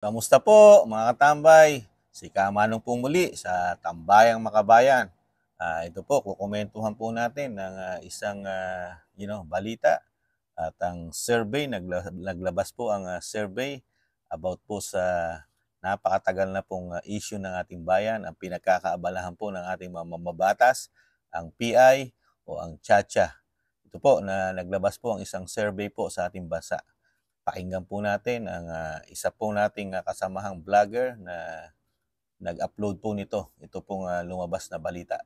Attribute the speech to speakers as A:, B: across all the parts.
A: Kamusta po mga katambay? Si Kamanong po muli sa Tambayang Makabayan. Ito po, kukomentuhan po natin ng isang balita at ang survey, naglabas po ang survey about po sa napakatagal na pong issue ng ating bayan, ang pinagkakaabalahan po ng ating mga mamabatas, ang PI o ang Chacha. Ito po na naglabas po ang isang survey po sa ating bansa. Pakinggan po natin ang isa po nating kasamahang vlogger na nag-upload po nito. Ito pong lumabas na balita.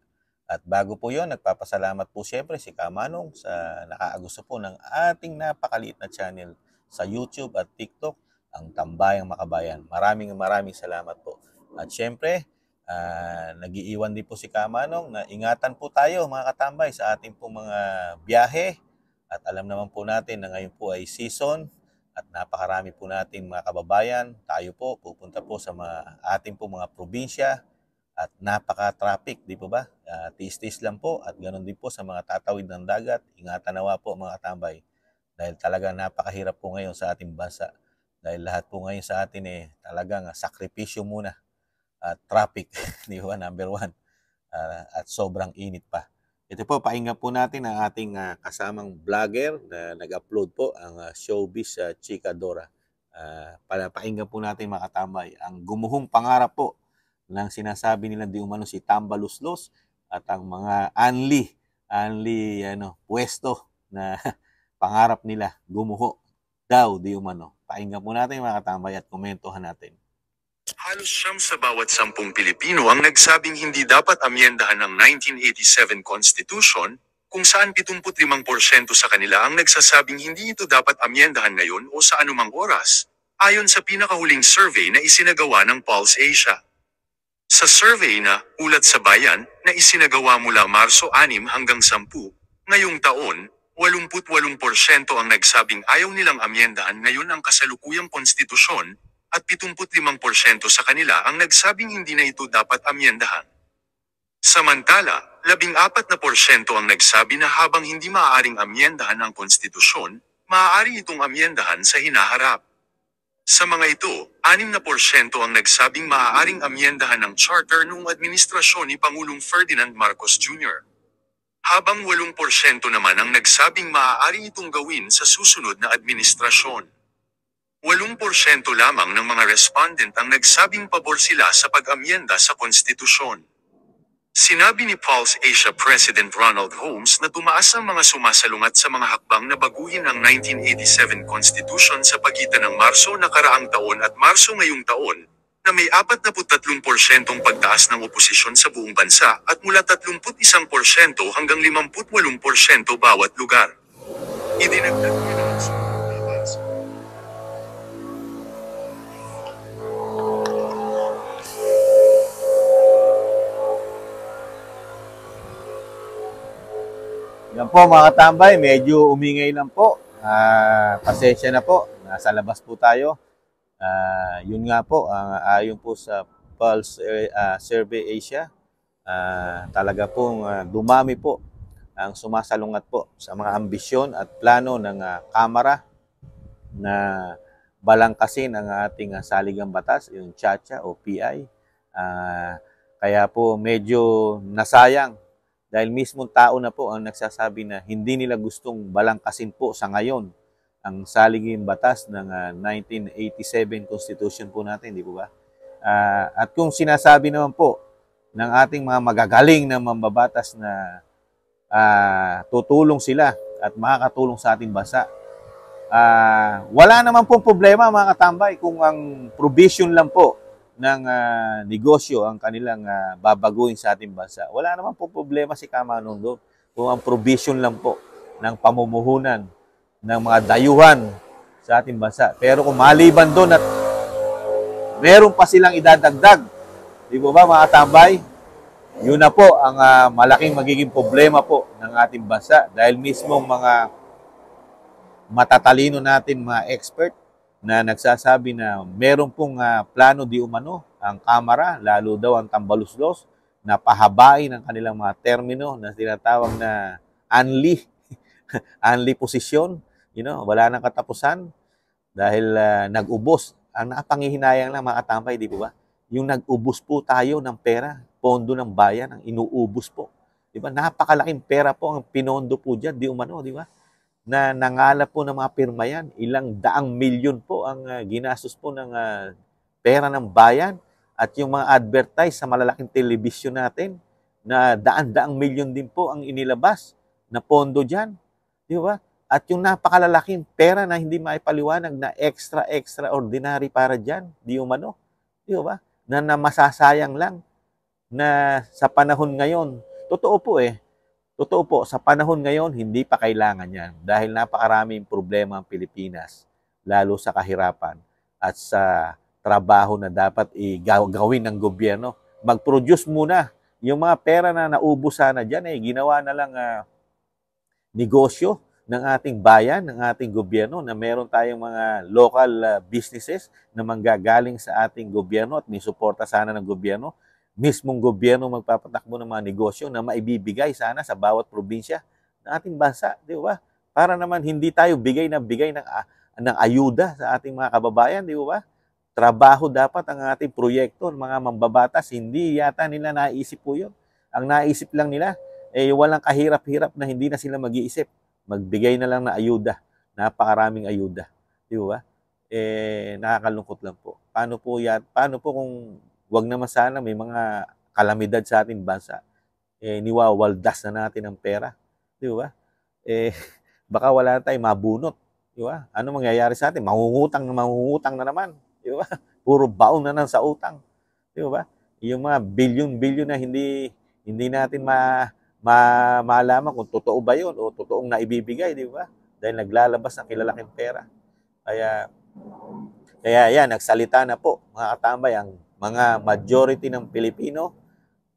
A: At bago po yon, nagpapasalamat po siyempre si Kamanong sa nakaagusto po ng ating napakaliit na channel sa YouTube at TikTok, ang Tambayang Makabayan. Maraming salamat po. At siyempre, nag-iiwan din po si Kamanong na ingatan po tayo mga katambay sa ating pong mga biyahe. At alam naman po natin na ngayon po ay season at napakarami po natin mga kababayan. Tayo po pupunta po sa ating po mga probinsya at napaka-traffic, di po ba? Tiis-tiis lang po at ganoon din po sa mga tatawid ng dagat. Ingatan nawa po mga katambay dahil talagang napakahirap po ngayon sa ating bansa. Dahil lahat po ngayon sa atin talagang sakripisyo muna at traffic, di ba? Number one. At sobrang init pa. Ito po, pakinggan po natin ang ating kasamang vlogger na nag-upload po, ang Showbiz Chika Dora. Pakinggan po natin mga katambay, ang gumuhong pangarap po ng sinasabi nila di umano si Tambaluslos at ang mga pwesto na pangarap nila gumuho daw di umano. Pakinggan po natin mga katambay at komentohan natin.
B: Halos siyam sa bawat 10 Pilipino ang nagsabing hindi dapat amyendahan ang 1987 Constitution, kung saan 75% sa kanila ang nagsasabing hindi ito dapat amyendahan ngayon o sa anumang oras, ayon sa pinakahuling survey na isinagawa ng Pulse Asia. Sa survey na Ulat sa Bayan na isinagawa mula Marso 6 hanggang 10, ngayong taon, 88% ang nagsabing ayaw nilang amyendahan ngayon ang kasalukuyang konstitusyon, at 75% sa kanila ang nagsabing hindi na ito dapat amyendahan. Samantala, 14% ang nagsabi na habang hindi maaaring amyendahan ang konstitusyon, maaari itong amyendahan sa hinaharap. Sa mga ito, 6% ang nagsabing maaaring amyendahan ang charter noong administrasyon ni Pangulong Ferdinand Marcos Jr. Habang 8% naman ang nagsabing maaari itong gawin sa susunod na administrasyon. 8% lamang ng mga respondent ang nagsabing pabor sila sa pag-amyenda sa konstitusyon. Sinabi ni Pulse Asia President Ronald Holmes na tumaas ang mga sumasalungat sa mga hakbang na baguhin ang 1987 Constitution sa pagitan ng Marso nakaraang taon at Marso ngayong taon, na may 43% pagtaas ng oposisyon sa buong bansa at mula 31% hanggang 58% bawat lugar. Idinagdag niya na ang
A: Yan po mga katambay, medyo umingay lang po. Pasensya na po, nasa labas po tayo. Yun nga po, ayon po sa Pulse Survey Asia, talaga pong dumami po ang sumasalungat po sa mga ambisyon at plano ng Kamara na balangkasin ang ating saligang batas, yung Chacha o PI. Kaya po medyo nasayang dahil mismong tao na po ang nagsasabi na hindi nila gustong balangkasin po sa ngayon ang saliging batas ng 1987 Constitution po natin, di po ba? At kung sinasabi naman po ng ating mga magagaling na mambabatas na tutulong sila at makakatulong sa ating bansa, wala naman pong problema mga katambay kung ang provision lang po ng negosyo ang kanilang babaguhin sa ating bansa. Wala naman po problema si Kamanong doon kung ang provision lang po ng pamumuhunan ng mga dayuhan sa ating bansa. Pero kung maliban doon at meron pa silang idadagdag, di po ba mga katambay, yun na po ang malaking magiging problema po ng ating bansa dahil mismong mga matatalino natin mga expert na nagsasabi na meron pong plano di umano ang Kamara, lalo daw ang Tambaluslos, na pahabain ang kanilang mga termino na tinatawag na unli posisyon, wala nang katapusan dahil nag-ubos ang nakapanghihinayang lang mga katambay, di ba? Yung nag-ubos po tayo ng pera, pondo ng bayan, ang inuubos po. Di ba? Napakalaking pera po ang pinondo po dyan, di umano, di ba? Na nangalap po ng mga pirma yan. Ilang daang milyon po ang ginastos po ng pera ng bayan at yung mga advertise sa malalaking telebisyon natin na daan-daang milyon din po ang inilabas na pondo dyan. Di ba? At yung napakalalaking pera na hindi maipaliwanag na extraordinary para dyan, di umano. Di ba? Na masasayang lang na sa panahon ngayon. Totoo po eh. Totoo po, sa panahon ngayon, hindi pa kailangan yan dahil napakaraming problema ang Pilipinas, lalo sa kahirapan at sa trabaho na dapat gawin ng gobyerno. Mag-produce muna. Yung mga pera na naubos sana dyan, ginawa na lang negosyo ng ating bayan, ng ating gobyerno, na meron tayong mga local businesses na manggagaling sa ating gobyerno at may suporta sana ng gobyerno. Mismong gobyerno magpapatakbo ng mga negosyo na maibibigay sana sa bawat probinsya ng ating bansa, di ba? Para naman hindi tayo bigay ng ayuda sa ating mga kababayan, di ba? Trabaho dapat ang ating proyekto, mga mambabatas, hindi yata nila naisip po yun. Ang naisip lang nila, walang kahirap-hirap na hindi na sila mag-iisip. Magbigay na lang na ayuda, napakaraming ayuda, di ba? Nakakalungkot lang po. Paano po kung wag naman sana may mga kalamidad sa ating bansa, niwawaldas na natin ang pera, di ba? Baka wala tayong mabunot, di ba? Ano mangyayari sa atin? Mangungutang na naman, di ba? Puro baon na lang sa utang, di ba? Yung mga bilyon-bilyon na hindi natin malaman kung totoo ba yun o totoong naibibigay, di ba? Dahil naglalabas ng kilalaking pera. Kaya yan, nagsalita na po, mga katambay, ang mga majority ng Pilipino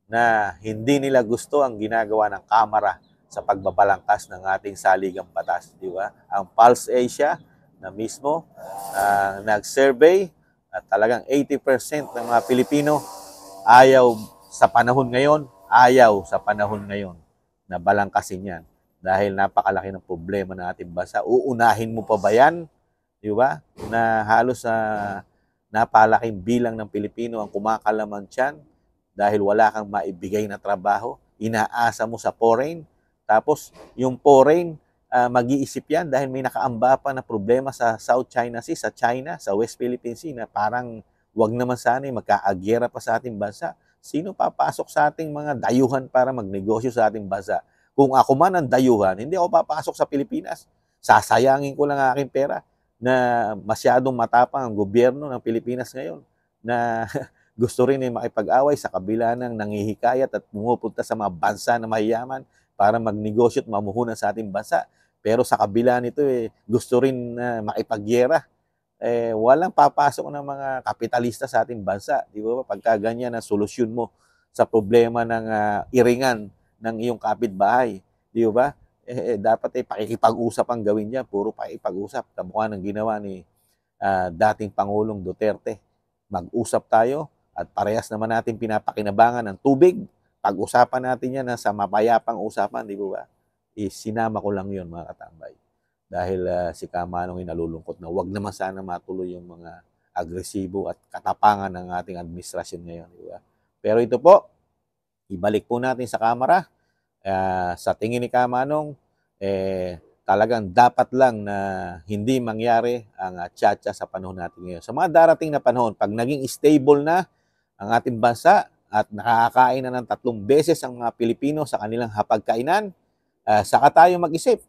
A: na hindi nila gusto ang ginagawa ng Kamara sa pagbabalangkas ng ating saligang batas, di ba? Ang Pulse Asia na mismo nag-survey at talagang 80% ng mga Pilipino ayaw sa panahon ngayon na balangkasin yan dahil napakalaki ng problema ng ating bansa. Uunahin mo pa ba yan? Di ba? Na halos napalaking bilang ng Pilipino ang kumakalaman tiyan dahil wala kang maibigay na trabaho, inaasa mo sa foreign, tapos yung foreign, mag-iisip yan dahil may nakaamba pa na problema sa South China Sea, sa China, sa West Philippine Sea, na parang wag naman sana magkaagyera pa sa ating bansa. Sino papasok sa ating mga dayuhan para magnegosyo sa ating bansa? Kung ako man ang dayuhan, hindi ako papasok sa Pilipinas. Sasayangin ko lang ang aking pera na masyadong matapang ang gobyerno ng Pilipinas ngayon na gusto rin makipag-away sa kabila ng nanghihikayat at pumupunta sa mga bansa na mayayaman para magnegosyo at mamuhunan sa ating bansa. Pero sa kabila nito, gusto rin makipagyera. Walang papasok ng mga kapitalista sa ating bansa. Di ba? Pagka ganyan ang solusyon mo sa problema ng iringan ng iyong kapitbahay. Di ba? Dapat pakikipag-usap ang gawin niya. Puro pakikipag-usap. Kamukha ng ginawa ni dating Pangulong Duterte. Mag-usap tayo at parehas naman natin pinapakinabangan ng tubig. Pag-usapan natin yan sa mapayapang usapan, di ba? Sinama ko lang yun, mga katambay. Dahil si Kamanong nalulungkot na wag naman sana matuloy yung mga agresibo at katapangan ng ating administrasyon ngayon. Di ba? Pero ito po, ibalik po natin sa Kamara. Sa tingin ni Kamanong, talagang dapat lang na hindi mangyari ang tiyatsa sa panahon natin ngayon. Sa mga darating na panahon, pag naging stable na ang ating bansa at nakakain na ng 3 beses ang mga Pilipino sa kanilang hapagkainan, saka tayo mag-isip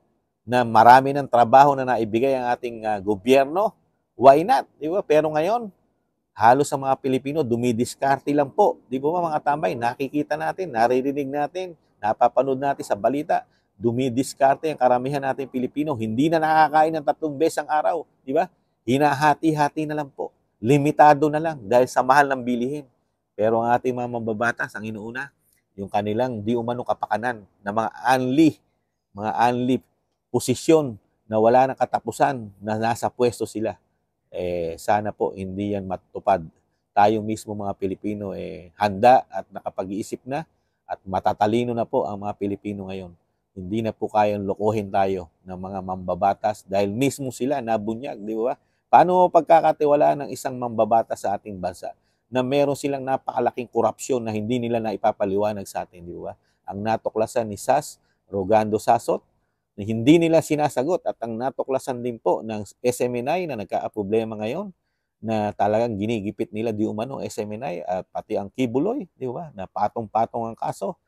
A: na marami ng trabaho na naibigay ang ating gobyerno. Why not? Di ba? Pero ngayon, halos sa mga Pilipino, dumidiskarte lang po. Di ba mga tambay? Nakikita natin, naririnig natin, napapanood natin sa balita, dumidiskarte ang karamihan natin Pilipino. Hindi na nakakain ng 3 beses ang araw. Di ba? Hinahati-hati na lang po. Limitado na lang dahil sa mahal ng bilihin. Pero ang ating mga mambabatas, ang inuuna, yung kanilang di umano kapakanan na mga unli posisyon na wala nang katapusan na nasa pwesto sila. Sana po hindi yan matupad. Tayo mismo mga Pilipino handa at nakapag-iisip na at matatalino na po ang mga Pilipino ngayon. Hindi na po kayang lokohin tayo ng mga mambabatas dahil mismo sila nabunyag, di ba? Paano mo pagkakatiwalaan ng isang mambabata sa ating bansa na meron silang napakalaking korupsyon na hindi nila naipapaliwanag sa atin, di ba? Ang natuklasan ni SAS, Rogando Sasot, na hindi nila sinasagot at ang natuklasan din po ng SMNI na nagkakaproblema ngayon na talagang ginigipit nila di umano SMNI at pati ang Kibuloy, di ba? Na patong-patong ang kaso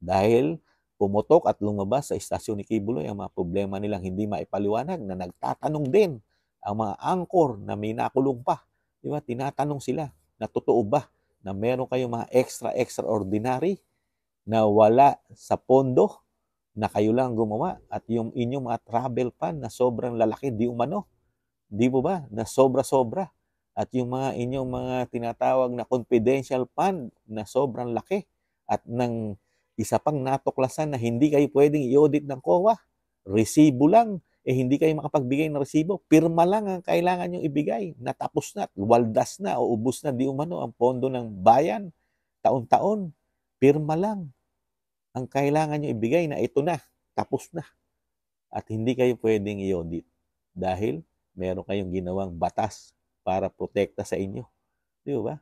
A: dahil pumutok at lumabas sa istasyon ni Kibuloy ang mga problema nilang hindi maipaliwanag na nagtatanong din ang mga angkor na may nakulong pa. Di ba? Tinatanong sila na totoo ba na meron kayong mga extraordinary na wala sa pondo na kayo lang gumawa at yung inyong mga travel fund na sobrang lalaki di umano. Di po ba? Na sobra-sobra. At yung mga inyong mga tinatawag na confidential fund na sobrang laki. At ng isa pang natuklasan na hindi kayo pwedeng i-audit ng COA. Resibo lang. Hindi kayo makapagbigay ng resibo. Pirma lang ang kailangan nyo ibigay. Natapos na, waldas na, o ubus na di umano ang pondo ng bayan. Taon-taon. Pirma lang ang kailangan nyo ibigay na ito na, tapos na. At hindi kayo pwedeng i-audit dahil meron kayong ginawang batas para protekta sa inyo. Di ba?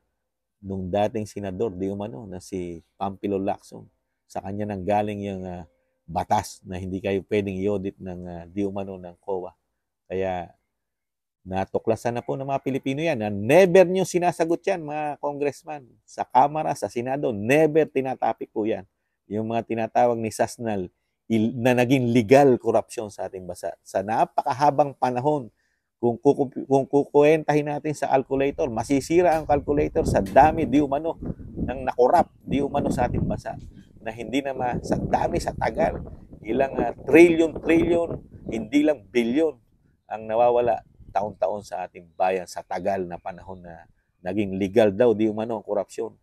A: Nung dating senador, di umano, na si Pampilo Lacson, sa kanya nang galing yung batas na hindi kayo pwedeng i-audit ng di umano ng COA. Kaya natuklasan na po ng mga Pilipino yan na never nyo sinasagot yan, mga congressman. Sa Kamara, sa Senado, never tinatapik po yan. Yung mga tinatawag ni Sasnal na naging legal corruption sa ating bansa. Sa napakahabang panahon, kung kukuwentahin natin sa calculator, masisira ang calculator sa dami di umano ng nakorap di umano sa ating bansa na hindi na sa dami, sa tagal, ilang trillion, hindi lang billion ang nawawala taon-taon sa ating bayan sa tagal na panahon na naging legal daw di umano ang korupsyon.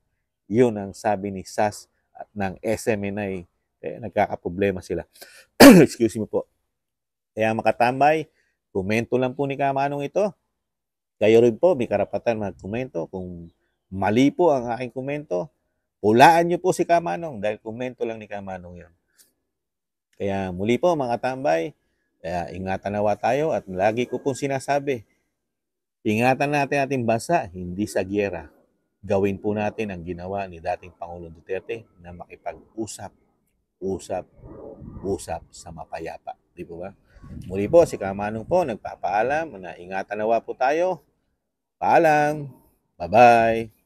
A: Yun ang sabi ni SAS at ng SMNI. Kaya nagkakaproblema sila. Excuse me po. Kaya makatambay, komento lang po ni Kamanong ito. Kayo rin po, may karapatan mag-komento. Kung mali po ang aking komento, hulaan nyo po si Kamanong dahil komento lang ni Kamanong yun. Kaya muli po mga tambay, kaya ingatan nawa tayo at lagi ko pong sinasabi, ingatan natin ating bansa, hindi sa giyera. Gawin po natin ang ginawa ni dating Pangulong Duterte na makipag-usap sa mapayapa. Di po ba? Muli po, si Kamanong po, nagpapaalam na ingatan nawa po tayo. Paalam. Bye-bye.